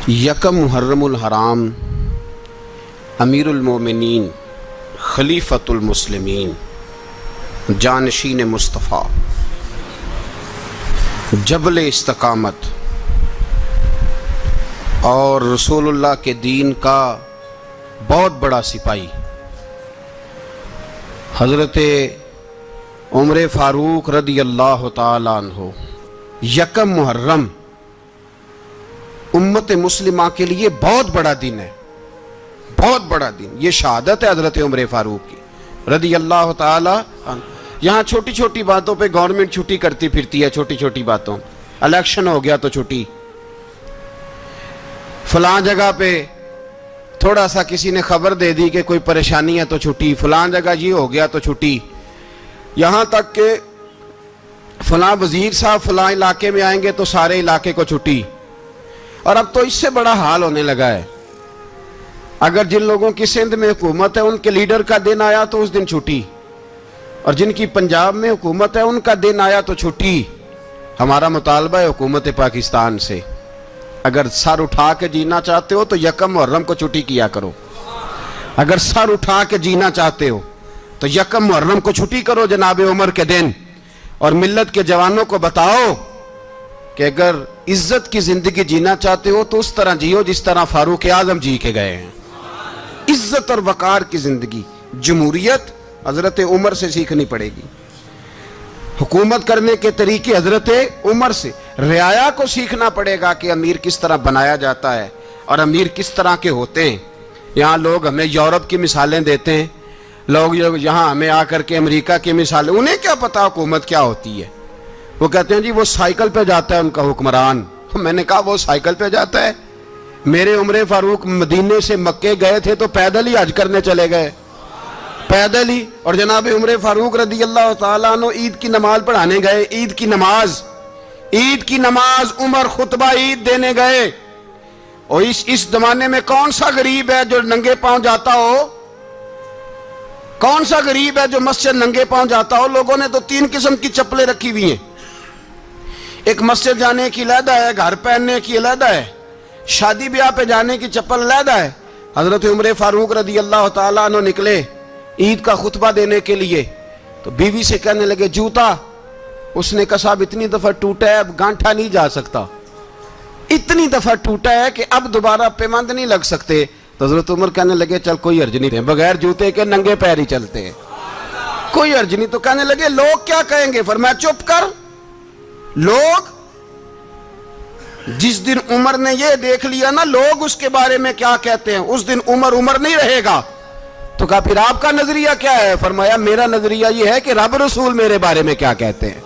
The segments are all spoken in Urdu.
یکم محرم الحرام امیر المومنین خلیفۃ المسلمین جانشین مصطفیٰ جبل استقامت اور رسول اللہ کے دین کا بہت بڑا سپاہی حضرت عمر فاروق رضی اللہ تعالی عنہ یکم محرم امت مسلمہ کے لیے بہت بڑا دن ہے، بہت بڑا دن۔ یہ شہادت ہے حضرت عمر فاروق کی رضی اللہ تعالی عنہ۔ یہاں چھوٹی چھوٹی باتوں پہ گورنمنٹ چھٹی کرتی پھرتی ہے، چھوٹی چھوٹی باتوں، الیکشن ہو گیا تو چھٹی، فلاں جگہ پہ تھوڑا سا کسی نے خبر دے دی کہ کوئی پریشانی ہے تو چھٹی، فلاں جگہ یہ ہو گیا تو چھٹی، یہاں تک کہ فلاں وزیر صاحب فلاں علاقے میں آئیں گے تو سارے علاقے کو چھٹی۔ اور اب تو اس سے بڑا حال ہونے لگا ہے، اگر جن لوگوں کی سندھ میں حکومت ہے ان کے لیڈر کا دن آیا تو اس دن چھٹی، اور جن کی پنجاب میں حکومت ہے ان کا دن آیا تو چھٹی۔ ہمارا مطالبہ ہے حکومت پاکستان سے، اگر سر اٹھا کے جینا چاہتے ہو تو یکم محرم کو چھٹی کیا کرو، اگر سر اٹھا کے جینا چاہتے ہو تو یکم محرم کو چھٹی کرو جناب عمر کے دن، اور ملت کے جوانوں کو بتاؤ کہ اگر عزت کی زندگی جینا چاہتے ہو تو اس طرح جیو جس طرح فاروق اعظم جی کے گئے ہیں۔ عزت اور وقار کی زندگی، جمہوریت حضرت عمر سے سیکھنی پڑے گی، حکومت کرنے کے طریقے حضرت عمر سے، رعایا کو سیکھنا پڑے گا کہ امیر کس طرح بنایا جاتا ہے اور امیر کس طرح کے ہوتے ہیں۔ یہاں لوگ ہمیں یورپ کی مثالیں دیتے ہیں، لوگ یہاں ہمیں آ کر کے امریکہ کی مثالیں، انہیں کیا پتا حکومت کیا ہوتی ہے؟ وہ کہتے ہیں جی وہ سائیکل پہ جاتا ہے ان کا حکمران۔ میں نے کہا وہ سائیکل پہ جاتا ہے؟ میرے عمر فاروق مدینے سے مکے گئے تھے تو پیدل ہی حج کرنے چلے گئے، پیدل ہی۔ اور جناب عمر فاروق رضی اللہ تعالیٰ عنہ عید کی نماز پڑھانے گئے، عید کی نماز عمر خطبہ عید دینے گئے۔ اور اس زمانے میں کون سا غریب ہے جو ننگے پاؤں جاتا ہو؟ کون سا غریب ہے جو مسجد ننگے پاؤں جاتا ہو؟ لوگوں نے تو 3 قسم کی چپلیں رکھی ہوئی ہیں، ایک مسجد جانے کی علیحدہ ہے، گھر پہننے کی علیحدہ ہے، شادی بیاہ پہ جانے کی چپل علیحدہ ہے۔ حضرت عمر فاروق رضی اللہ تعالیٰ عنہ نکلے عید کا خطبہ دینے کے لیے تو بیوی سے کہنے لگے جوتا، اس نے کہا صاحب اتنی دفعہ ٹوٹا ہے اب گانٹھا نہیں جا سکتا، اتنی دفعہ ٹوٹا ہے کہ اب دوبارہ پیمند نہیں لگ سکتے۔ تو حضرت عمر کہنے لگے چل کوئی حرج نہیں، بغیر جوتے کے ننگے پیر ہی چلتے ہیں، کوئی حرج نہیں۔ تو کہنے لگے لوگ کیا کہیں گے؟ فرمایا چپ کر، لوگ جس دن عمر نے یہ دیکھ لیا نا لوگ اس کے بارے میں کیا کہتے ہیں، اس دن عمر نہیں رہے گا۔ تو کہا پھر آپ کا نظریہ کیا ہے؟ فرمایا میرا نظریہ یہ ہے کہ رب رسول میرے بارے میں کیا کہتے ہیں،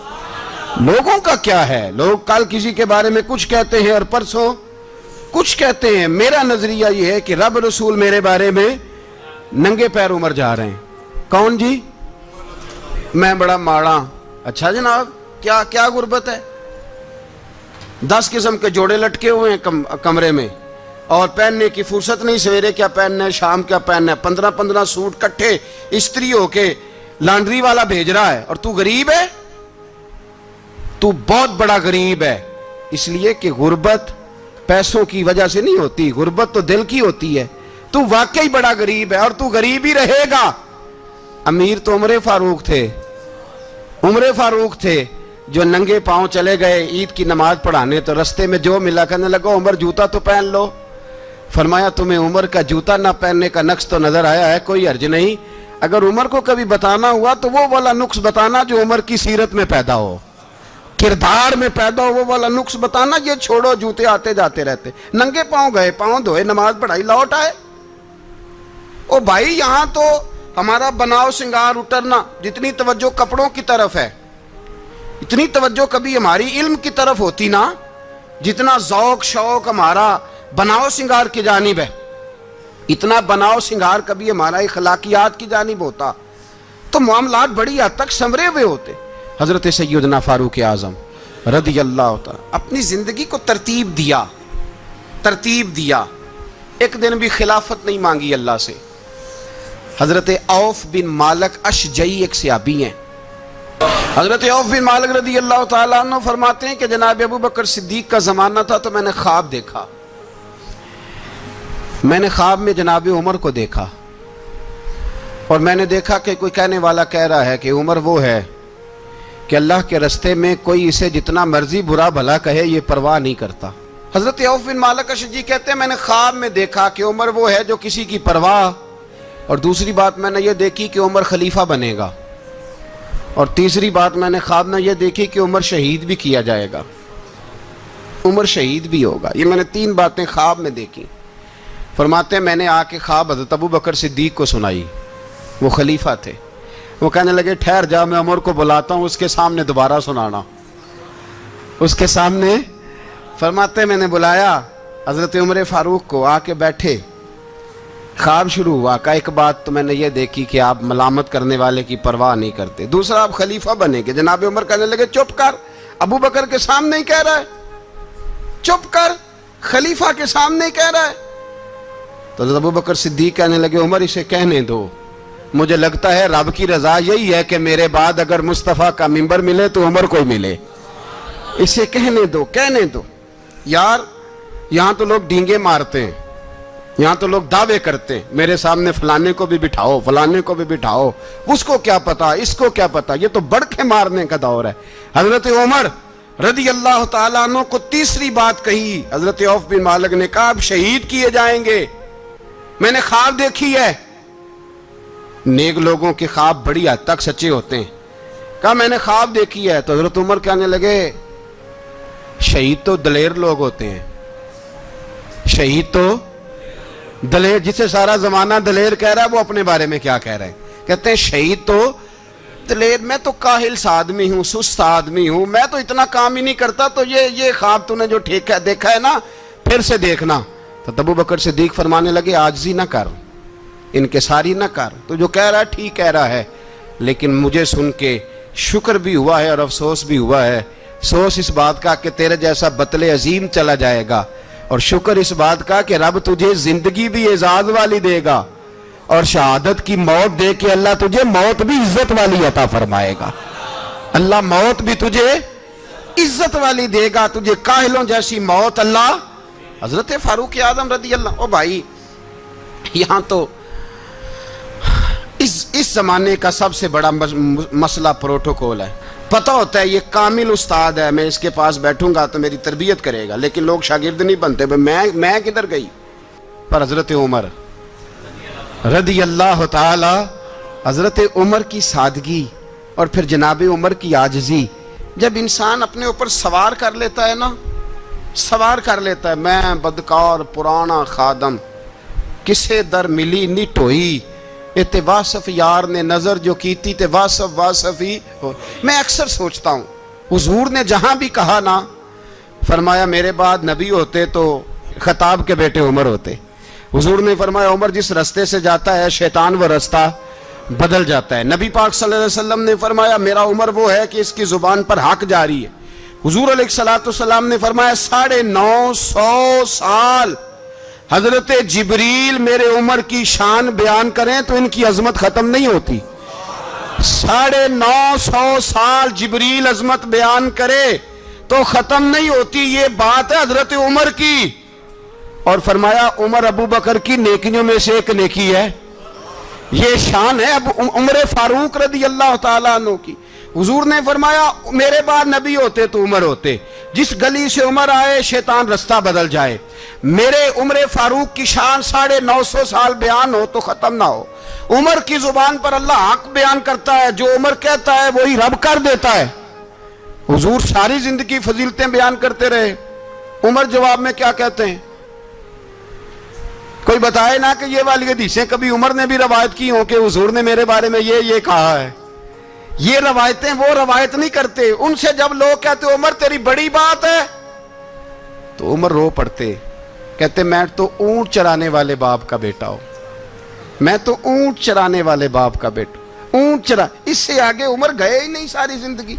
لوگوں کا کیا ہے؟ لوگ کل کسی کے بارے میں کچھ کہتے ہیں اور پرسوں کچھ کہتے ہیں، میرا نظریہ یہ ہے کہ رب رسول میرے بارے میں ننگے پیر عمر جا رہے ہیں۔ کون جی؟ میں بڑا ماڑا۔ اچھا جناب کیا غربت ہے؟ 10 قسم کے جوڑے لٹکے ہوئے ہیں کمرے میں اور پہننے کی فرصت نہیں، سویرے کیا پہننا ہے شام کیا پہننا ہے، 15 سوٹ کٹھے استری ہو کے لانڈری والا بھیج رہا ہے، اور تو غریب ہے، تو بہت بڑا غریب ہے۔ اس لیے کہ غربت پیسوں کی وجہ سے نہیں ہوتی، غربت تو دل کی ہوتی ہے۔ تو واقعی بڑا غریب ہے اور تو غریب ہی رہے گا۔ امیر تو عمر فاروق تھے جو ننگے پاؤں چلے گئے عید کی نماز پڑھانے، تو رستے میں جو ملا کہنے لگا عمر جوتا تو پہن لو۔ فرمایا تمہیں عمر کا جوتا نہ پہننے کا نقص تو نظر آیا ہے، کوئی حرج نہیں، اگر عمر کو کبھی بتانا ہوا تو وہ والا نقص بتانا جو عمر کی سیرت میں پیدا ہو، کردار میں پیدا ہو، وہ والا نقص بتانا، یہ چھوڑو جوتے آتے جاتے رہتے۔ ننگے پاؤں گئے، پاؤں دھوئے، نماز پڑھائی، لوٹ آئے۔ او بھائی یہاں تو ہمارا بناؤ سنگار اترنا، جتنی توجہ کپڑوں کی طرف ہے اتنی توجہ کبھی ہماری علم کی طرف ہوتی نا، جتنا ذوق شوق ہمارا بناؤ سنگار کی جانب ہے، اتنا بناؤ سنگار کبھی ہمارا اخلاقیات کی جانب ہوتا تو معاملات بڑی حد تک سنورے ہوئے ہوتے۔ حضرت سیدنا فاروق اعظم رضی اللہ تعالی اپنی زندگی کو ترتیب دیا۔ ایک دن بھی خلافت نہیں مانگی اللہ سے۔ حضرت عوف بن مالک اشجعی ایک صحابی ہیں، حضرت عوف بن مالک رضی اللہ تعالیٰ عنہ فرماتے ہیں کہ جناب ابو بکر صدیق کا زمانہ تھا تو میں نے خواب دیکھا، میں نے خواب میں جناب عمر کو دیکھا اور میں نے دیکھا کہ کوئی کہنے والا کہہ رہا ہے کہ عمر وہ ہے کہ اللہ کے رستے میں کوئی اسے جتنا مرضی برا بھلا کہے یہ پرواہ نہیں کرتا۔ حضرت عوف بن مالک اشجعی کہتے ہیں میں نے خواب میں دیکھا کہ عمر وہ ہے جو کسی کی پرواہ، اور دوسری بات میں نے یہ دیکھی کہ عمر خلیفہ بنے گا، اور تیسری بات میں نے خواب میں یہ دیکھی کہ عمر شہید بھی کیا جائے گا، عمر شہید بھی ہوگا۔ یہ میں نے 3 باتیں خواب میں دیکھی۔ فرماتے ہیں میں نے آ کے خواب حضرت ابو بکر صدیق کو سنائی، وہ خلیفہ تھے۔ وہ کہنے لگے ٹھہر جا، میں عمر کو بلاتا ہوں، اس کے سامنے دوبارہ سنانا، اس کے سامنے۔ فرماتے ہیں میں نے بلایا حضرت عمر فاروق کو، آ کے بیٹھے، خواب شروع ہوا۔ کہ ایک بات تو میں نے یہ دیکھی کہ آپ ملامت کرنے والے کی پرواہ نہیں کرتے، دوسرا آپ خلیفہ بنے گے۔ جناب عمر کہنے لگے چپ کر، ابو بکر کے سامنے ہی کہہ رہا ہے، چپ کر، خلیفہ کے سامنے ہی کہہ رہا ہے۔ تو حضرت ابو بکر صدیق کہنے لگے عمر اسے کہنے دو، مجھے لگتا ہے رب کی رضا یہی ہے کہ میرے بعد اگر مصطفیٰ کا منبر ملے تو عمر کو ملے، اسے کہنے دو، کہنے دو۔ یار یہاں تو لوگ ڈینگے مارتے ہیں، یہاں تو لوگ دعوے کرتے ہیں، میرے سامنے فلانے کو بھی بٹھاؤ، فلانے کو بھی بٹھاؤ، اس کو کیا پتا، اس کو کیا پتا، یہ تو بڑکے مارنے کا دور ہے۔ حضرت عمر رضی اللہ تعالیٰ عنہ کو تیسری بات کہی، حضرت عوف بن مالک نے کہا اب شہید کیے جائیں گے، میں نے خواب دیکھی ہے۔ نیک لوگوں کے خواب بڑی حد تک سچے ہوتے ہیں۔ کہا میں نے خواب دیکھی ہے۔ تو حضرت عمر کہنے لگے شہید تو دلیر لوگ ہوتے ہیں، شہید تو دلیر، جسے سارا زمانہ دلیر کہہ رہا ہے وہ اپنے بارے میں کیا کہہ رہے ہیں، کہتے ہیں شہید تو دلیر، میں تو کاہل سا آدمی ہوں، سست آدمی ہوں، میں تو اتنا کام ہی نہیں کرتا، تو یہ خواب تو نے جو دیکھا ہے نا پھر سے دیکھنا۔ تو ابو بکر صدیق فرمانے لگے عاجزی نہ کر، انکساری نہ کر، تو جو کہہ رہا ہے ٹھیک کہہ رہا ہے، لیکن مجھے سن کے شکر بھی ہوا ہے اور افسوس بھی ہوا ہے۔ افسوس اس بات کا کہ تیرے جیسا بطل عظیم چلا جائے گا، اور شکر اس بات کا کہ رب تجھے زندگی بھی اعزاز والی دے گا، اور شہادت کی موت دے کے اللہ تجھے موت بھی عزت والی عطا فرمائے گا۔ اللہ موت بھی تجھے عزت والی دے گا، تجھے کاہلوں جیسی موت اللہ۔ حضرت فاروق اعظم رضی اللہ، او بھائی یہاں تو اس زمانے کا سب سے بڑا مسئلہ پروٹوکول ہے۔ پتہ ہوتا ہے یہ کامل استاد ہے، میں اس کے پاس بیٹھوں گا تو میری تربیت کرے گا، لیکن لوگ شاگرد نہیں بنتے، میں کدھر گئی۔ پر حضرت عمر رضی اللہ تعالی، حضرت عمر کی سادگی اور پھر جناب عمر کی عاجزی، جب انسان اپنے اوپر سوار کر لیتا ہے نا، سوار کر لیتا ہے، میں بدکار پرانا خادم، کسے در ملی نی ٹوئی، تے واصف یار نے نظر جو کی تھی تے واصف ہی ہو۔ میں اکثر سوچتا ہوں حضور نے جہاں بھی کہا نا، فرمایا میرے بعد نبی ہوتے تو خطاب کے بیٹے عمر ہوتے۔ حضور نے فرمایا عمر جس رستے سے جاتا ہے شیطان وہ رستہ بدل جاتا ہے۔ نبی پاک صلی اللہ علیہ وسلم نے فرمایا میرا عمر وہ ہے کہ اس کی زبان پر حق جاری ہے۔ حضور علیہ الصلوۃ نے فرمایا 950 سال حضرت جبریل میرے عمر کی شان بیان کریں تو ان کی عظمت ختم نہیں ہوتی۔ 950 سال جبریل عظمت بیان کرے تو ختم نہیں ہوتی، یہ بات ہے حضرت عمر کی۔ اور فرمایا عمر ابو بکر کی نیکیوں میں سے ایک نیکی ہے، یہ شان ہے عمر فاروق رضی اللہ تعالیٰ عنہ کی۔ حضور نے فرمایا میرے بعد نبی ہوتے تو عمر ہوتے، جس گلی سے عمر آئے شیطان رستہ بدل جائے۔ میرے عمر فاروق کی شان 950 سال بیان ہو تو ختم نہ ہو۔ عمر کی زبان پر اللہ حق بیان کرتا ہے، جو عمر کہتا ہے وہی رب کر دیتا ہے۔ حضور ساری زندگی فضیلتیں بیان کرتے رہے، عمر جواب میں کیا کہتے ہیں؟ کوئی بتائے نا کہ یہ والی حدیثیں کبھی عمر نے بھی روایت کی ہوں کہ حضور نے میرے بارے میں یہ کہا ہے۔ یہ روایتیں وہ روایت نہیں کرتے، ان سے جب لوگ کہتے عمر تیری بڑی بات ہے تو عمر رو پڑتے، کہتے میں تو اونٹ چرانے والے باپ کا بیٹا ہوں، میں تو اونٹ چرانے والے باپ کا بیٹا، اونٹ چرا۔ اس سے آگے عمر گئے ہی نہیں ساری زندگی،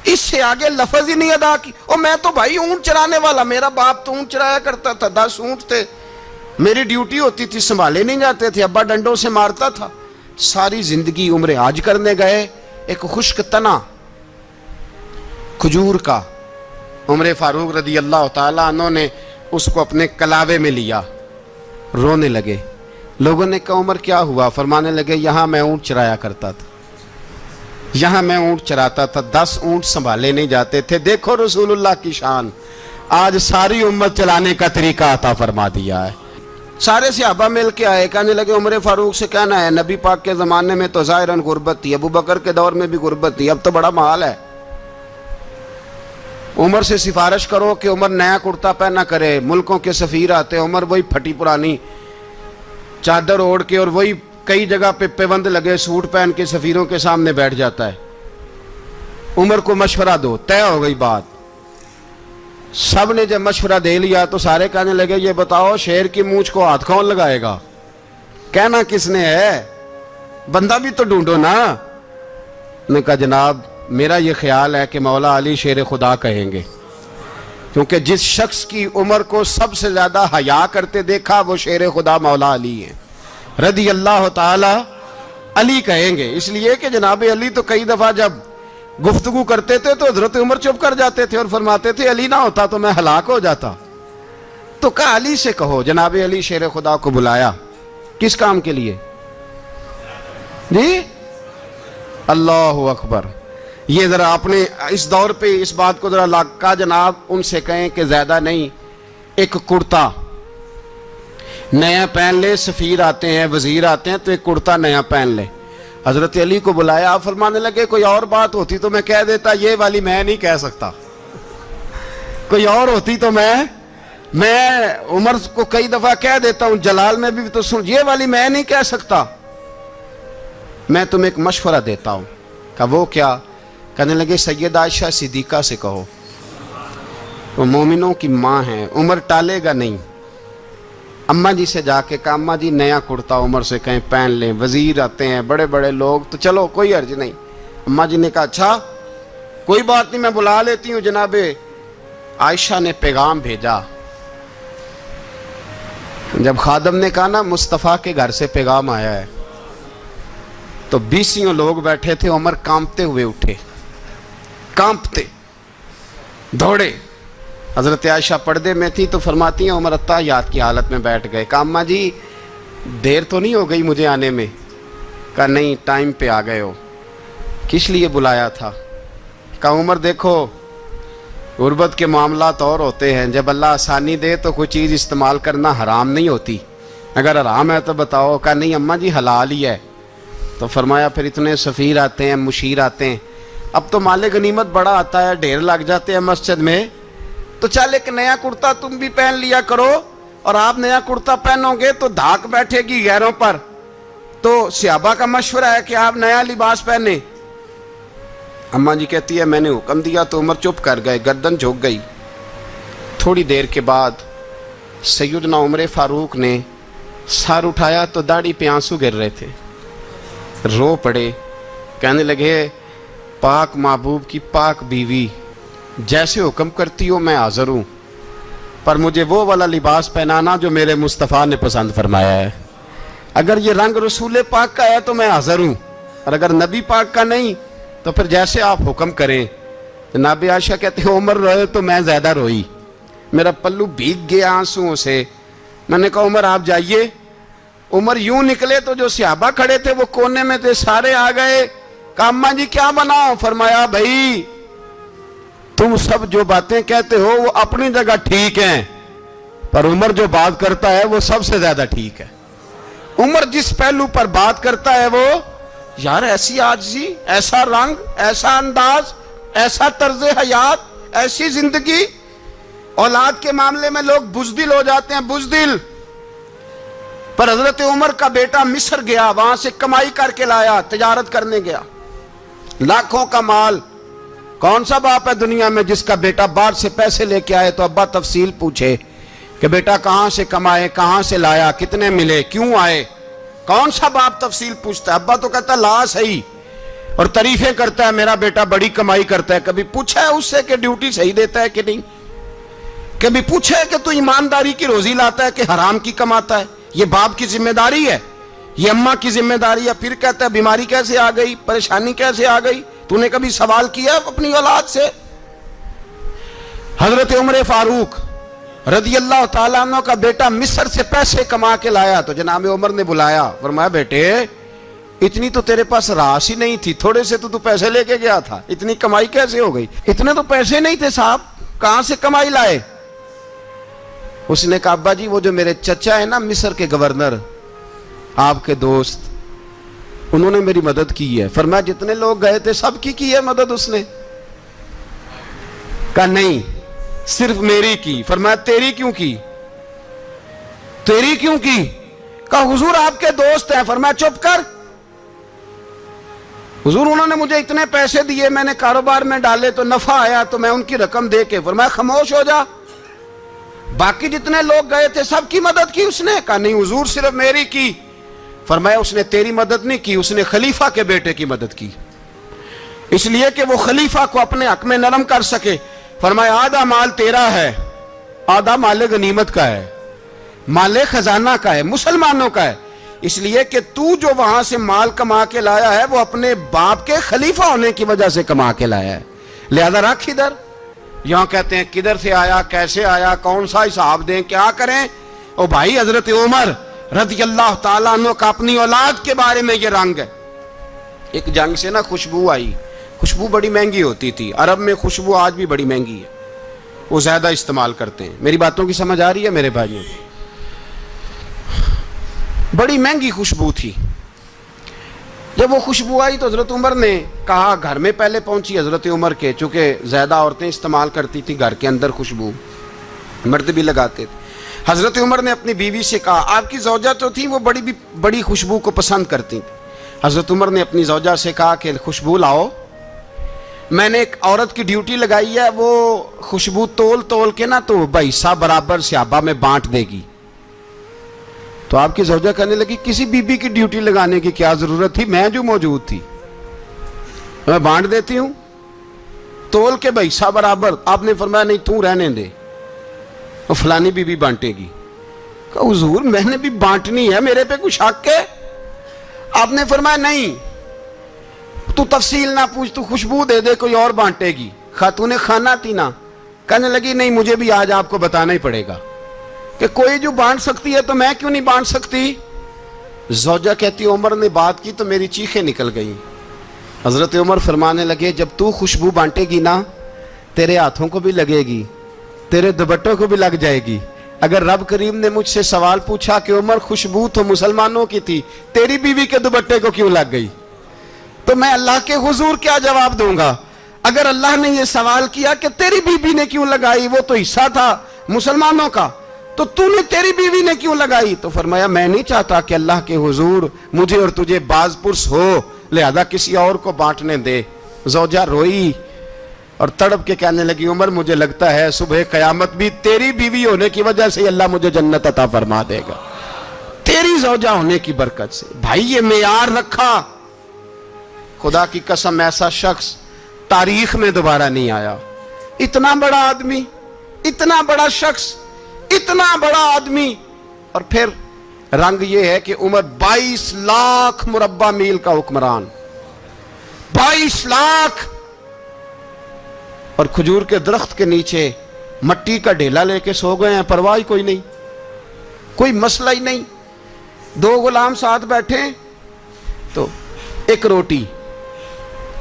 اس سے آگے لفظ ہی نہیں ادا کی۔ اور میں تو بھائی اونٹ چرانے والا، میرا باپ تو اونٹ چرایا کرتا تھا، 10 اونٹ تھے، میری ڈیوٹی ہوتی تھی، سنبھالے نہیں جاتے تھے، ابا ڈنڈوں سے مارتا تھا۔ ساری زندگی عمر حج کرنے گئے، ایک خشک تنا کھجور کا عمر فاروق رضی اللہ تعالیٰ عنہ نے اس کو اپنے کلاوے میں لیا، رونے لگے. لوگوں نے کہا عمر کیا ہوا؟ فرمانے لگے یہاں میں اونٹ چرایا کرتا تھا, یہاں میں اونٹ چراتا تھا, 10 اونٹ سنبھالے نہیں جاتے تھے. دیکھو رسول اللہ کی شان, آج ساری امت چلانے کا طریقہ عطا فرما دیا ہے. سارے صحابہ مل کے آئے, کہنے لگے عمر فاروق سے کہنا ہے نبی پاک کے زمانے میں تو ظاہراً غربت تھی, ابو بکر کے دور میں بھی غربت تھی, اب تو بڑا محال ہے. عمر سے سفارش کرو کہ عمر نیا کرتا پہنا کرے. ملکوں کے سفیر آتے, عمر وہی پھٹی پرانی چادر اوڑھ کے اور وہی کئی جگہ پہ پیوند لگے سوٹ پہن کے سفیروں کے سامنے بیٹھ جاتا ہے. عمر کو مشورہ دو. طے ہو گئی بات. سب نے جب مشورہ دے لیا تو سارے کہنے لگے یہ بتاؤ شیر کی مونچھ کو ہاتھ کون لگائے گا؟ کہنا کس نے ہے؟ بندہ بھی تو ڈھونڈو نا. نے کہا جناب میرا یہ خیال ہے کہ مولا علی شیر خدا کہیں گے, کیونکہ جس شخص کی عمر کو سب سے زیادہ حیا کرتے دیکھا وہ شیر خدا مولا علی ہے رضی اللہ تعالی. علی کہیں گے اس لیے کہ جناب علی تو کئی دفعہ جب گفتگو کرتے تھے تو حضرت عمر چپ کر جاتے تھے اور فرماتے تھے علی نہ ہوتا تو میں ہلاک ہو جاتا. تو کہا علی سے کہو. جناب علی شیر خدا کو بلایا. کس کام کے لیے جی؟ اللہ اکبر. یہ ذرا آپ نے اس دور پہ اس بات کو ذرا کہا جناب ان سے کہیں کہ زیادہ نہیں, ایک کرتا نیا پہن لے. سفیر آتے ہیں, وزیر آتے ہیں تو ایک کرتا نیا پہن لے. حضرت علی کو بلایا. آپ فرمانے لگے کوئی اور بات ہوتی تو میں کہہ دیتا, یہ والی میں نہیں کہہ سکتا. کوئی اور ہوتی تو میں عمر کو کئی دفعہ کہہ دیتا ہوں, جلال میں بھی تو سن, یہ والی میں نہیں کہہ سکتا. میں تمہیں ایک مشورہ دیتا ہوں. کہا وہ کیا؟ کہنے لگے سید عائشہ صدیقہ سے کہو, وہ مومنوں کی ماں ہیں, عمر ٹالے گا نہیں. اماں جی سے جا کے کہا اماں جی نیا کرتا عمر سے کہیں پہن لیں. وزیر آتے ہیں, بڑے بڑے لوگ, تو چلو کوئی عرض نہیں. اماں جی نے کہا اچھا کوئی بات نہیں میں بلا لیتی ہوں. جناب عائشہ نے پیغام بھیجا. جب خادم نے کہا نا مصطفیٰ کے گھر سے پیغام آیا ہے, تو 20 لوگ بیٹھے تھے. عمر کانپتے ہوئے اٹھے, کانپتے دوڑے. حضرت عائشہ پردے میں تھی تو فرماتی ہیں عمر اتحیات کی حالت میں بیٹھ گئے. کہا اماں جی دیر تو نہیں ہو گئی مجھے آنے میں؟ کہا نہیں ٹائم پہ آ گئے ہو. کس لیے بلایا تھا؟ کہا عمر دیکھو غربت کے معاملات اور ہوتے ہیں, جب اللہ آسانی دے تو کوئی چیز استعمال کرنا حرام نہیں ہوتی, اگر حرام ہے تو بتاؤ. کہا نہیں اماں جی حلال ہی ہے. تو فرمایا پھر اتنے سفیر آتے ہیں, مشیر آتے ہیں, اب تو مال غنیمت بڑا آتا ہے, ڈھیر لگ جاتے ہیں مسجد میں, تو چل ایک نیا کرتا تم بھی پہن لیا کرو. اور آپ نیا کرتا پہنو گے تو دھاک بیٹھے گی غیروں پر. تو صحابہ کا مشورہ ہے کہ آپ نیا لباس پہنے. اماں جی کہتی ہے میں نے حکم دیا تو عمر چپ کر گئے, گردن جھک گئی. تھوڑی دیر کے بعد سیدنا عمر فاروق نے سر اٹھایا تو داڑھی پہ آنسو گر رہے تھے, رو پڑے. کہنے لگے پاک محبوب کی پاک بیوی جیسے حکم کرتی ہو میں حاضر ہوں, پر مجھے وہ والا لباس پہنانا جو میرے مصطفیٰ نے پسند فرمایا ہے. اگر یہ رنگ رسول پاک کا ہے تو میں حاضر ہوں, اور اگر نبی پاک کا نہیں تو پھر جیسے آپ حکم کریں. جناب عائشہ کہتے ہیں عمر روئے تو میں زیادہ روئی, میرا پلو بھیگ گیا آنسوؤں سے. میں نے کہا عمر آپ جائیے. عمر یوں نکلے تو جو صحابہ کھڑے تھے وہ کونے میں تھے, سارے آ گئے. کہا اماں جی کیا بناؤ؟ فرمایا بھائی تم سب جو باتیں کہتے ہو وہ اپنی جگہ ٹھیک ہیں, پر عمر جو بات کرتا ہے وہ سب سے زیادہ ٹھیک ہے. عمر جس پہلو پر بات کرتا ہے وہ یار ایسی عاجزی, ایسا رنگ, ایسا انداز, ایسا طرز حیات, ایسی زندگی. اولاد کے معاملے میں لوگ بزدل ہو جاتے ہیں, بزدل. پر حضرت عمر کا بیٹا مصر گیا, وہاں سے کمائی کر کے لایا, تجارت کرنے گیا, لاکھوں کا مال. کون سا باپ ہے دنیا میں جس کا بیٹا باہر سے پیسے لے کے آئے تو ابا تفصیل پوچھے کہ بیٹا کہاں سے کمائے, کہاں سے لایا, کتنے ملے, کیوں آئے؟ کون سا باپ تفصیل پوچھتا ہے؟ ابا تو کہتا ہے لا صحیح, اور تعریفیں کرتا ہے میرا بیٹا بڑی کمائی کرتا ہے. کبھی پوچھا ہے اس سے کہ ڈیوٹی صحیح دیتا ہے کہ نہیں؟ کبھی پوچھا ہے کہ تو ایمانداری کی روزی لاتا ہے کہ حرام کی کماتا ہے؟ یہ باپ کی ذمہ داری ہے, یہ اماں کی ذمہ داری ہے. پھر کہتا ہے بیماری کیسے آ گئی, پریشانی کیسے آ گئی؟ تو نے کبھی سوال کیا اپنی اولاد سے؟ حضرت عمر فاروق رضی اللہ تعالیٰ عنہ کا بیٹا مصر سے پیسے کما کے لایا تو جناب عمر نے بلایا، فرمایا بیٹے اتنی تو تیرے پاس راس ہی نہیں تھی، تھوڑے سے تو پیسے لے کے گیا تھا، اتنی کمائی کیسے ہو گئی؟ اتنے تو پیسے نہیں تھے صاحب، کہاں سے کمائی لائے؟ اس نے کہا ابا جی وہ جو میرے چچا ہے نا مصر کے گورنر، آپ کے دوست، انہوں نے میری مدد کی ہے۔ فرمایا جتنے لوگ گئے تھے سب کی ہے مدد اس نے؟ کہا نہیں صرف میری کی۔ فرمایا تیری کیوں کی؟ تیری کیوں کی؟ کہا حضور آپ کے دوست ہیں۔ فرمایا چپ کر، حضور انہوں نے مجھے اتنے پیسے دیے، میں نے کاروبار میں ڈالے تو نفع آیا تو میں ان کی رقم دے کے۔ فرمایا خاموش ہو جا، باقی جتنے لوگ گئے تھے سب کی مدد کی اس نے؟ کہا نہیں حضور صرف میری کی۔ فرمایا اس نے تیری مدد نہیں کی، اس نے خلیفہ کے بیٹے کی مدد کی، اس لیے کہ وہ خلیفہ کو اپنے حق میں نرم کر سکے۔ فرمایا آدھا مال تیرا ہے، آدھا مال غنیمت کا ہے، مال خزانہ کا ہے، مسلمانوں کا ہے، اس لیے کہ تو جو وہاں سے مال کما کے لایا ہے وہ اپنے باپ کے خلیفہ ہونے کی وجہ سے کما کے لایا ہے، لہذا رکھ ادھر۔ یہاں کہتے ہیں کدھر سے آیا، کیسے آیا، کون سا حساب دیں، کیا کریں؟ او بھائی حضرت عمر رضی اللہ تعالیٰ عنہ کا اپنی اولاد کے بارے میں یہ رنگ ہے۔ ایک جنگ سے نا خوشبو آئی، خوشبو بڑی مہنگی ہوتی تھی، عرب میں خوشبو آج بھی بڑی مہنگی ہے، وہ زیادہ استعمال کرتے ہیں۔ میری باتوں کی سمجھ آ رہی ہے میرے بھائیوں؟ بڑی مہنگی خوشبو تھی۔ جب وہ خوشبو آئی تو حضرت عمر نے کہا، گھر میں پہلے پہنچی حضرت عمر کے، چونکہ زیادہ عورتیں استعمال کرتی تھی گھر کے اندر خوشبو، مرد بھی لگاتے تھے۔ حضرت عمر نے اپنی بیوی سے کہا، آپ کی زوجہ تو تھی وہ بڑی خوشبو کو پسند کرتی تھی۔ حضرت عمر نے اپنی زوجہ سے کہا کہ خوشبو لاؤ، میں نے ایک عورت کی ڈیوٹی لگائی ہے، وہ خوشبو تول کے نا تو بحصہ برابر صحابہ میں بانٹ دے گی۔ تو آپ کی زوجہ کہنے لگی کسی بی بی کی ڈیوٹی لگانے کی کیا ضرورت تھی، میں جو موجود تھی میں بانٹ دیتی ہوں تول کے بحصہ برابر۔ آپ نے فرمایا نہیں تو رہنے دے، وہ فلانی بی بی بانٹے گی۔ کہا حضور میں نے بھی بانٹنی ہے، میرے پہ کچھ حق ہے؟ آپ نے فرمایا نہیں، تو تفصیل نہ پوچھ، تو خوشبو دے دے، کوئی اور بانٹے گی۔ خاتون خانہ تھی نا، کہنے لگی نہیں مجھے بھی آج آپ کو بتانا ہی پڑے گا کہ کوئی جو بانٹ سکتی ہے تو میں کیوں نہیں بانٹ سکتی؟ زوجہ کہتی عمر نے بات کی تو میری چیخیں نکل گئیں۔ حضرت عمر فرمانے لگے جب تو خوشبو بانٹے گی نا تیرے ہاتھوں کو بھی لگے گی، تیرے دوپٹوں کو بھی لگ جائے گی۔ اگر رب کریم نے مجھ سے سوال پوچھا کہ عمر خوشبو تو مسلمانوں کی تھی، تیری بیوی کے دوپٹے کو کیوں لگ گئی، تو میں اللہ کے حضور کیا جواب دوں گا؟ اگر اللہ نے یہ سوال کیا کہ تیری بیوی نے کیوں لگائی، وہ تو حصہ تھا مسلمانوں کا، تو نے تیری بیوی نے کیوں لگائی؟ تو فرمایا میں نہیں چاہتا کہ اللہ کے حضور مجھے اور تجھے باز پرس ہو، لہذا کسی اور کو بانٹنے دے۔ زوجہ روئی اور تڑپ کے کہنے لگی عمر مجھے لگتا ہے صبح قیامت بھی تیری بیوی ہونے کی وجہ سے اللہ مجھے جنت عطا فرما دے گا، تیری زوجہ ہونے کی برکت سے۔ بھائی یہ معیار رکھا، خدا کی قسم ایسا شخص تاریخ میں دوبارہ نہیں آیا۔ اتنا بڑا آدمی، اتنا بڑا شخص، اتنا بڑا آدمی، اور پھر رنگ یہ ہے کہ عمر 22 لاکھ مربع میل کا حکمران، 22 لاکھ، اور کھجور کے درخت کے نیچے مٹی کا ڈھیلا لے کے سو گئے ہیں، پرواہ کوئی نہیں، کوئی مسئلہ ہی نہیں۔ 2 غلام ساتھ بیٹھے تو ایک روٹی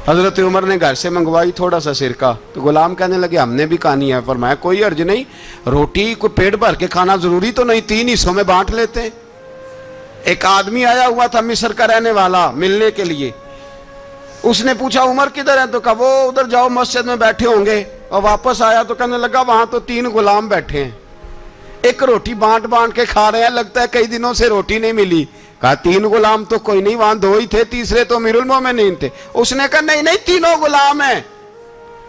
حضرت عمر نے گھر سے منگوائی، تھوڑا سا سرکہ، تو غلام کہنے لگے ہم نے بھی کھانی ہے۔ فرمایا کوئی حرج نہیں، روٹی کو پیٹ بھر کے کھانا ضروری تو نہیں، 3 حصوں میں بانٹ لیتے ہیں۔ ایک آدمی آیا ہوا تھا مصر کا رہنے والا ملنے کے لیے، اس نے پوچھا عمر کدھر ہے، تو کہا وہ ادھر جاؤ مسجد میں بیٹھے ہوں گے، اور واپس آیا تو کہنے لگا وہاں تو 3 غلام بیٹھے ہیں، ایک روٹی بانٹ کے کھا رہے ہیں، لگتا ہے کئی دنوں سے روٹی نہیں ملی۔ کہا 3 غلام تو کوئی نہیں، وہاں 2 ہی تھے، تیسرے تو امیر المومنین تھے۔ اس نے کہا نہیں 3 غلام ہیں،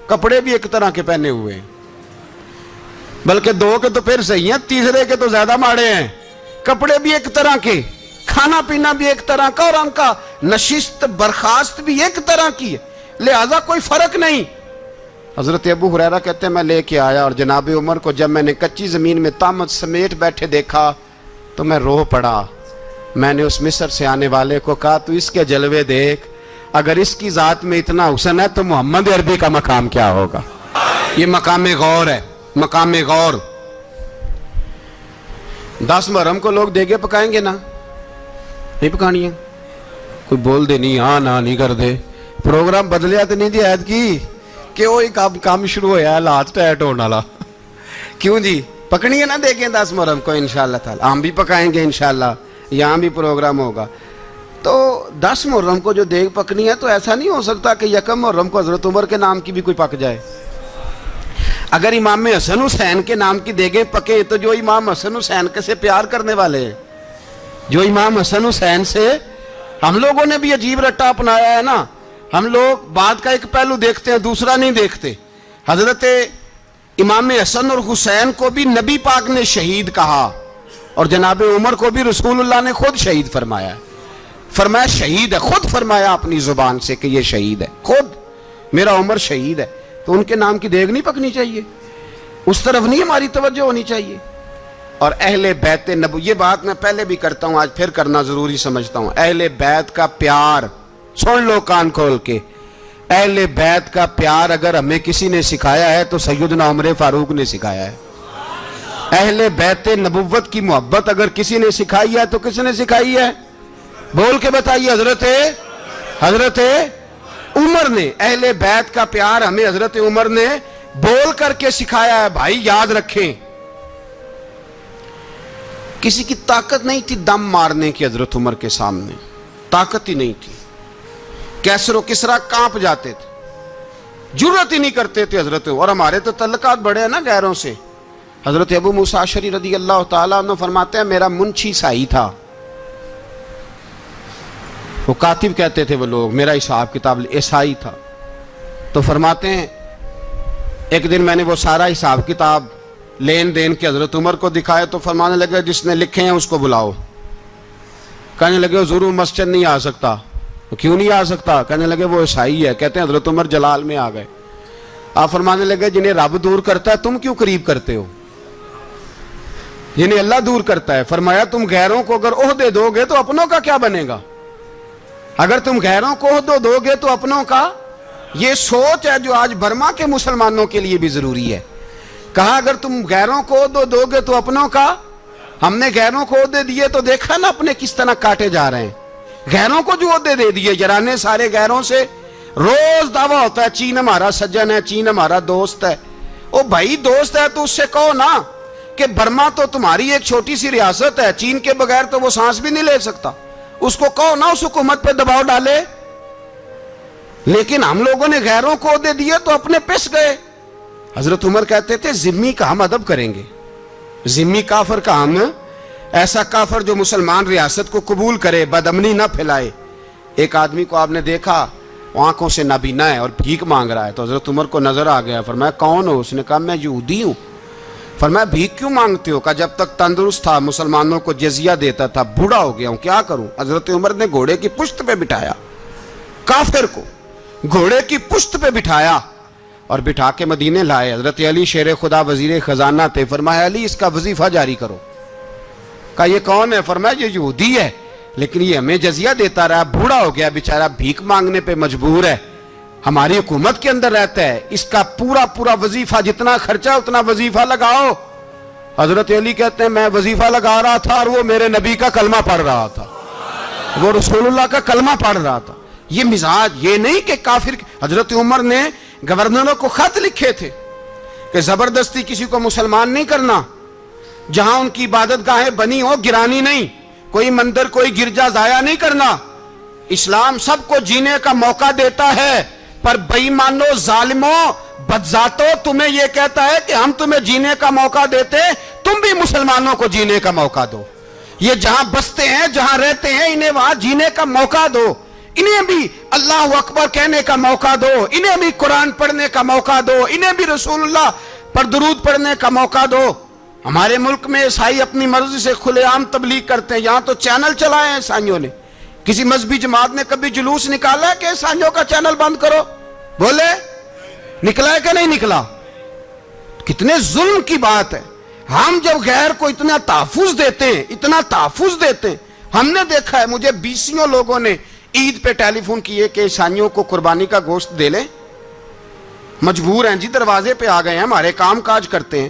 کپڑے بھی ایک طرح کے پہنے ہوئے ہیں، بلکہ 2 کے تو پھر صحیح ہیں، تیسرے کے تو زیادہ ماڑے ہیں، کپڑے بھی ایک طرح کے، کھانا پینا بھی ایک طرح کا، اور ان کا نشست برخاست بھی ایک طرح کی ہے، لہذا کوئی فرق نہیں۔ حضرت ابو ہریرہ کہتے ہیں میں لے کے آیا، اور جناب عمر کو جب میں نے کچی زمین میں تامت سمیٹ بیٹھے دیکھا تو میں رو پڑا۔ میں نے اس مصر سے آنے والے کو کہا تو اس کے جلوے دیکھ، اگر اس کی ذات میں اتنا حسن ہے تو محمد عربی کا مقام کیا ہوگا؟ یہ مقام غور ہے، مقام غور۔ 10 محرم کو لوگ دیگے پکائیں گے نا؟ نہیں پکانی ہے؟ کوئی بول دے نہیں ہاں نہ نہیں کر دے، پروگرام بدلیا تو نہیں دی عید کی کہ وہی کام شروع ہویا ہے لات ٹائٹ ہونے والا؟ کیوں جی پکنی ہے نا دیکھیں 10 محرم کو انشاءاللہ تعالی، ہم بھی پکائیں گے انشاءاللہ، یہاں بھی پروگرام ہوگا۔ تو 10 محرم کو جو دیگ پکنی ہے تو ایسا نہیں ہو سکتا کہ 1 محرم کو حضرت عمر کے نام کی بھی کوئی پک جائے۔ اگر امام حسن حسین کے نام کی دیگیں پکے تو جو امام حسن حسین کے سے پیار کرنے والے ہیں، جو امام حسن حسین سے، ہم لوگوں نے بھی عجیب رٹا اپنایا ہے نا، ہم لوگ بات کا ایک پہلو دیکھتے ہیں دوسرا نہیں دیکھتے۔ حضرت امام حسن اور حسین کو بھی نبی پاک نے شہید کہا، اور جناب عمر کو بھی رسول اللہ نے خود شہید فرمایا، فرمایا شہید ہے، خود فرمایا اپنی زبان سے کہ یہ شہید ہے، خود میرا عمر شہید ہے۔ تو ان کے نام کی دیگ نہیں پکنی چاہیے، اس طرف نہیں ہماری توجہ ہونی چاہیے۔ اور اہل بیت نبو، یہ بات میں پہلے بھی کرتا ہوں، آج پھر کرنا ضروری سمجھتا ہوں، اہل بیت کا پیار سن لو کان کھول کے، اہل بیت کا پیار اگر ہمیں کسی نے سکھایا ہے تو سیدنا عمر فاروق نے سکھایا ہے۔ اہل بیت نبوت کی محبت اگر کسی نے سکھائی ہے تو کس نے سکھائی ہے؟ بول کے بتائیے، حضرت عمر نے۔ اہل بیت کا پیار ہمیں حضرت عمر نے بول کر کے سکھایا ہے۔ بھائی یاد رکھیں، کسی کی طاقت نہیں تھی دم مارنے کی حضرت عمر کے سامنے، طاقت ہی نہیں تھی، کیسر و کسرا کانپ جاتے تھے، جرأت ہی نہیں کرتے تھے حضرت۔ اور ہمارے تو تعلقات بڑے ہیں نا غیروں سے۔ حضرت ابو موسیٰ اشعری رضی اللہ تعالیٰ عنہ فرماتے ہیں میرا منشی عیسائی تھا، وہ کاتب کہتے تھے وہ لوگ، میرا حساب کتاب عیسائی تھا۔ تو فرماتے ہیں ایک دن میں نے وہ سارا حساب کتاب لین دین کے حضرت عمر کو دکھائے تو فرمانے لگے جس نے لکھے ہیں اس کو بلاؤ۔ کہنے لگے حضور مسجد نہیں آ سکتا۔ کیوں نہیں آ سکتا؟ کہنے لگے وہ عیسائی ہے۔ کہتے ہیں حضرت عمر جلال میں آ گئے، آپ فرمانے لگے جنہیں رب دور کرتا ہے تم کیوں قریب کرتے ہو؟ جنہیں اللہ دور کرتا ہے۔ فرمایا تم غیروں کو اگر عہدے دو گے تو اپنوں کا کیا بنے گا؟ اگر تم غیروں کو عہدے دو گے تو اپنوں کا۔ یہ سوچ ہے جو آج برما کے مسلمانوں کے لیے بھی ضروری ہے۔ کہا اگر تم غیروں کو عہدے دو گے تو اپنوں کا۔ ہم نے غیروں کو عہدے دیے تو دیکھا نا اپنے کس طرح کاٹے جا رہے ہیں۔ غیروں کو جو عہدے دے دیے، یرانے سارے غیروں سے روز دعویٰ ہوتا ہے چین ہمارا سجن ہے، چین ہمارا دوست ہے۔ او بھائی دوست ہے تو اس سے کہو نا کہ برما تو تمہاری ایک چھوٹی سی ریاست ہے، چین کے بغیر تو وہ سانس بھی نہیں لے سکتا، اس کو کہو نا اس حکومت پہ دباؤ ڈالے۔ لیکن ہم لوگوں نے غیروں کو عہدے دیے تو اپنے پس گئے۔ حضرت عمر کہتے تھے ذمی کا ہم ادب کریں گے، ذمی کافر کا ہم، ایسا کافر جو مسلمان ریاست کو قبول کرے، بدامنی نہ پھیلائے۔ ایک آدمی کو آپ نے دیکھا آنکھوں سے نابینا ہے اور بھیک مانگ رہا ہے، تو حضرت عمر کو نظر آ گیا، فرمایا کون ہو؟ اس نے کہا میں یہودی ہوں۔ فرمایا بھیک کیوں مانگتے ہو؟ کہا جب تک تندرست تھا مسلمانوں کو جزیہ دیتا تھا، بوڑھا ہو گیا ہوں کیا کروں؟ حضرت عمر نے گھوڑے کی پشت پہ بٹھایا کافر کو، گھوڑے کی پشت پہ بٹھایا اور بٹھا کے مدینے لائے۔ حضرت علی شیر خدا وزیر خزانہ تھے، فرمایا علی اس کا وظیفہ جاری کرو۔ کہا یہ کون ہے؟ فرمایا یہ یہودی ہے لیکن یہ ہمیں جزیہ دیتا رہا، بوڑھا ہو گیا بیچارہ، بھیک مانگنے پہ مجبور ہے، ہماری حکومت کے اندر رہتا ہے، اس کا پورا وظیفہ جتنا خرچہ اتنا وظیفہ لگاؤ۔ حضرت علی کہتے ہیں میں وظیفہ لگا رہا تھا اور وہ میرے نبی کا کلمہ پڑھ رہا تھا، وہ رسول اللہ کا کلمہ پڑھ رہا تھا۔ یہ مزاج، یہ نہیں کہ کافر۔ حضرت عمر نے گورنروں کو خط لکھے تھے کہ زبردستی کسی کو مسلمان نہیں کرنا، جہاں ان کی عبادت گاہیں بنی ہو گرانی نہیں، کوئی مندر کوئی گرجا ضائع نہیں کرنا۔ اسلام سب کو جینے کا موقع دیتا ہے، پر بے ایمانو ظالموں بدذاتوں تمہیں یہ کہتا ہے کہ ہم تمہیں جینے کا موقع دیتے، تم بھی مسلمانوں کو جینے کا موقع دو۔ یہ جہاں بستے ہیں جہاں رہتے ہیں انہیں وہاں جینے کا موقع دو، انہیں بھی اللہ اکبر کہنے کا موقع دو، انہیں بھی قرآن پڑھنے کا موقع دو، انہیں بھی رسول اللہ پر درود پڑھنے کا موقع دو۔ ہمارے ملک میں عیسائی اپنی مرضی سے کھلے عام تبلیغ کرتے ہیں، یہاں تو چینل چلائے ہیں عیسائیوں نے۔ کسی مذہبی جماعت نے کبھی جلوس نکالا ہے کہ عیسائیوں کا چینل بند کرو؟ بولے نکلا ہے کہ نہیں نکلا؟ کتنے ظلم کی بات ہے۔ ہم جب غیر کو اتنا تحفظ دیتے ہیں، ہم نے دیکھا ہے، مجھے 20 لوگوں نے عید پہ ٹیلی فون کیے کہ عیسائیوں کو قربانی کا گوشت دے لیں، مجبور ہیں جی، دروازے پہ آ گئے ہیں، ہمارے کام کاج کرتے ہیں۔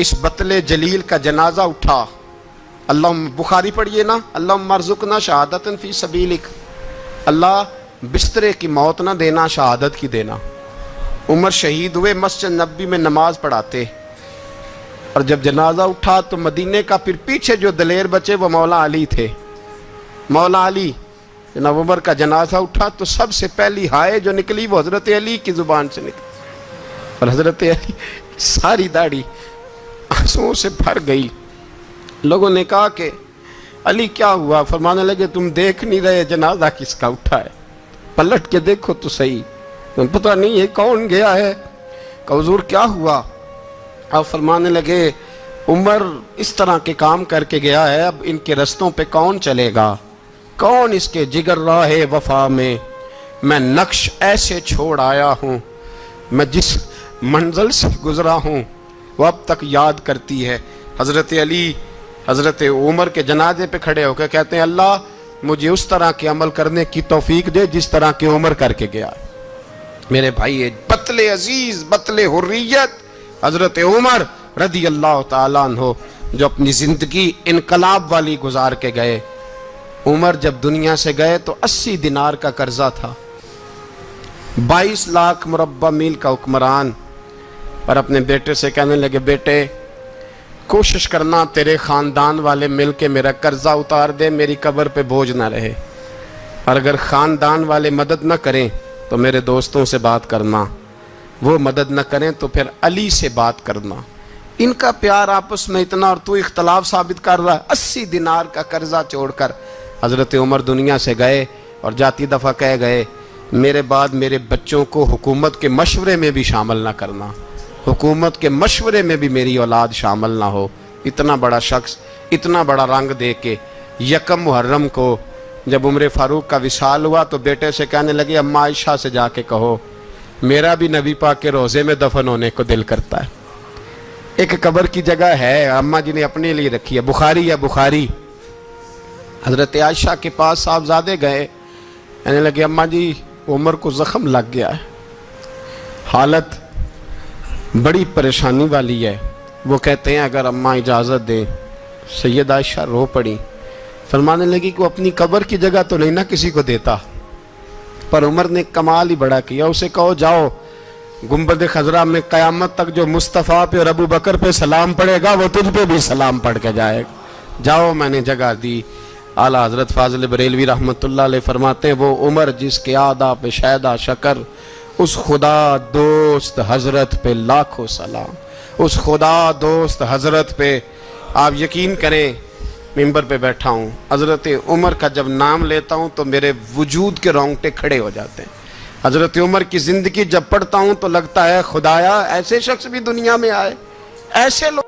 اس بطل جلیل کا جنازہ اٹھا. اللہ بخاری پڑھیے نا, اللہم ارزقنا شہادت فی سبیلک, اللہ بسترے کی موت نہ دینا, شہادت کی دینا. عمر شہید ہوئے, مسجد نبوی میں نماز پڑھاتے, اور جب جنازہ اٹھا تو مدینے کا پھر پیچھے جو دلیر بچے وہ مولا علی تھے. مولا علی, جناب عمر کا جنازہ اٹھا تو سب سے پہلی ہائے جو نکلی وہ حضرت علی کی زبان سے نکلی, اور حضرت علی ساری داڑھی آنسوؤں سے بھر گئی. لوگوں نے کہا کہ علی کیا ہوا؟ فرمانے لگے تم دیکھ نہیں رہے جنازہ کس کا اٹھا ہے, پلٹ کے دیکھو تو صحیح, تم پتہ نہیں یہ کون گیا ہے. کہ حضور کیا ہوا؟ آپ فرمانے لگے عمر اس طرح کے کام کر کے گیا ہے, اب ان کے رستوں پہ کون چلے گا؟ کون اس کے جگر راہ وفا میں نقش ایسے چھوڑ آیا ہوں, میں جس منزل سے گزرا ہوں وہ اب تک یاد کرتی ہے. حضرت علی حضرت عمر کے جنازے پہ کھڑے ہو کے کہتے ہیں اللہ مجھے اس طرح کے عمل کرنے کی توفیق دے جس طرح کے عمر کر کے گیا. میرے بھائی, بطل عزیز, بطل حریت حضرت عمر رضی اللہ تعالیٰ عنہ, جو اپنی زندگی انقلاب والی گزار کے گئے. عمر جب دنیا سے گئے تو 80 دینار کا قرضہ تھا, 22 لاکھ مربع میل کا حکمران, اور اپنے بیٹے سے کہنے لگے بیٹے کوشش کرنا تیرے خاندان والے مل کے میرا قرضہ اتار دے, میری قبر پہ بوجھ نہ رہے, اور اگر خاندان والے مدد نہ کریں تو میرے دوستوں سے بات کرنا, وہ مدد نہ کریں تو پھر علی سے بات کرنا. ان کا پیار آپس میں اتنا, اور تو اختلاف ثابت کر رہا ہے. 80 دینار کا قرضہ چھوڑ کر حضرت عمر دنیا سے گئے, اور جاتی دفعہ کہہ گئے میرے بعد میرے بچوں کو حکومت کے مشورے میں بھی شامل نہ کرنا, حکومت کے مشورے میں بھی میری اولاد شامل نہ ہو. اتنا بڑا شخص اتنا بڑا رنگ دے کے 1 محرم کو جب عمر فاروق کا وصال ہوا تو بیٹے سے کہنے لگے اماں عائشہ سے جا کے کہو میرا بھی نبی پاک کے روزے میں دفن ہونے کو دل کرتا ہے. ایک قبر کی جگہ ہے اماں جی نے اپنے لیے رکھی ہے, بخاری ہے بخاری. حضرت عائشہ کے پاس صاحبزادے گئے, کہنے لگے اماں جی عمر کو زخم لگ گیا ہے, حالت بڑی پریشانی والی ہے. وہ کہتے ہیں اگر اماں اجازت دیں. سید عائشہ رو پڑی, فرمانے لگی کہ وہ اپنی قبر کی جگہ تو نہیں نہ کسی کو دیتا, پر عمر نے کمال ہی بڑا کیا, اسے کہو جاؤ گنبد خضرا میں قیامت تک جو مصطفیٰ پہ اور ابو بکر پہ سلام پڑھے گا وہ تجھ پہ بھی سلام پڑھ کے جائے گا, جاؤ میں نے جگہ دی. اعلیٰ حضرت فاضل بریلوی رحمۃ اللہ علیہ فرماتے ہیں وہ عمر جس کے آدھا پہ شیدہ شکر, اس خدا دوست حضرت پہ لاکھوں سلام, اس خدا دوست حضرت پہ. آپ یقین کریں ممبر پہ بیٹھا ہوں, حضرت عمر کا جب نام لیتا ہوں تو میرے وجود کے رونگٹے کھڑے ہو جاتے ہیں. حضرت عمر کی زندگی جب پڑھتا ہوں تو لگتا ہے خدایا ایسے شخص بھی دنیا میں آئے, ایسے لوگ